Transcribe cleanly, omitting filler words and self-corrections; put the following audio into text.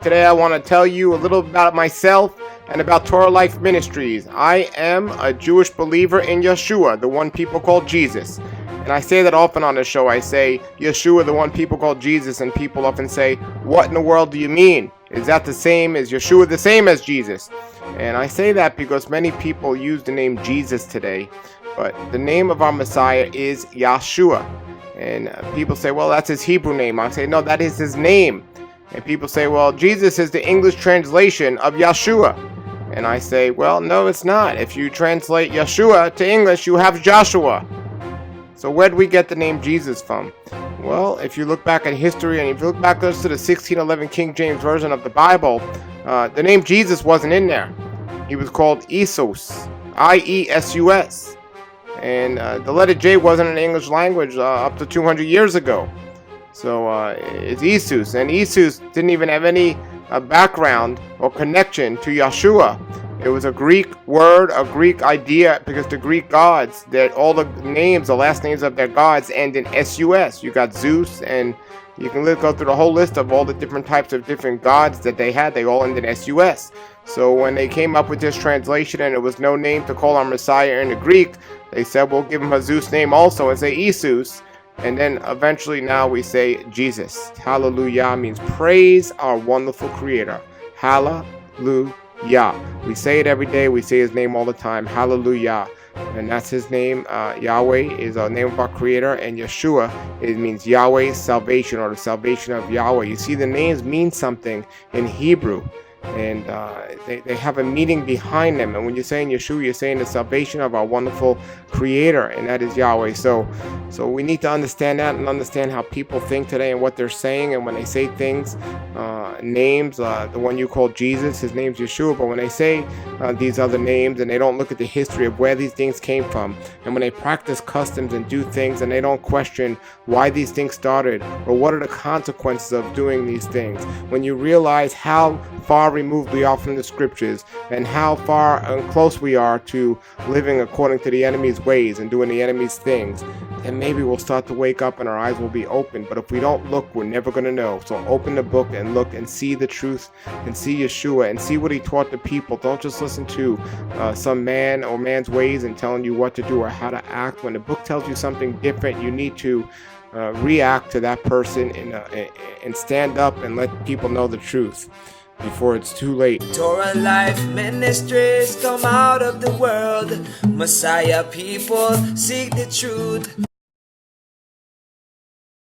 Today I want to tell you a little about myself and about Torah Life Ministries. I am a Jewish believer in Yeshua, the one people call Jesus. And I say that often on the show. I say, Yeshua, the one people call Jesus, and people often say, what in the world do you mean? Is that the same? Is Yeshua the same as Jesus? And I say that because many people use the name Jesus today, but the name of our Messiah is Yeshua. And people say, well, that's his Hebrew name. I say, no, that is his name. And people say, well, Jesus is the English translation of Yeshua. And I say, well, no, it's not. If you translate Yeshua to English, you have Joshua. So where did we get the name Jesus from? Well, if you look back at history, and if you look back to the 1611 King James Version of the Bible, the name Jesus wasn't in there. He was called Iesus, I-E-S-U-S. And the letter J wasn't in the English language up to 200 years ago. So it's Iesus, and Iesus didn't even have any background or connection to Yeshua. It was a Greek word, a Greek idea, because the Greek gods, that all the names, the last names of their gods end in S-U-S. You got Zeus, and you can go through the whole list of all the different types of different gods that they had. They all end in S-U-S. So when they came up with this translation and it was no name to call our Messiah in the Greek, they said, we'll give him a Zeus name also and say Iesus. And then eventually now we say Jesus. Hallelujah means praise our wonderful Creator. Hallelujah. We say it every day. We say his name all the time. Hallelujah. And that's his name. Yahweh is the name of our Creator. And Yeshua, it means Yahweh's salvation, or the salvation of Yahweh. You see, the names mean something in Hebrew. And they have a meaning behind them. And when you're saying Yeshua, you're saying the salvation of our wonderful Creator, and that is Yahweh. So we need to understand that and understand how people think today and what they're saying. And when they say things, names, the one you call Jesus, his name's Yeshua. But when they say these other names and they don't look at the history of where these things came from, and when they practice customs and do things and they don't question why these things started or what are the consequences of doing these things, when you realize how far removed we are from the scriptures and how far and close we are to living according to the enemy's ways and doing the enemy's things, then maybe we'll start to wake up and our eyes will be open. But if we don't look, we're never going to know. So open the book and look and see the truth and see Yeshua and see what he taught the people. Don't just listen to some man or man's ways and telling you what to do or how to act. When the book tells you something different, you need to react to that person and stand up and let people know the truth before it's too late. Torah Life Ministries come out of the world. Messiah people seek the truth.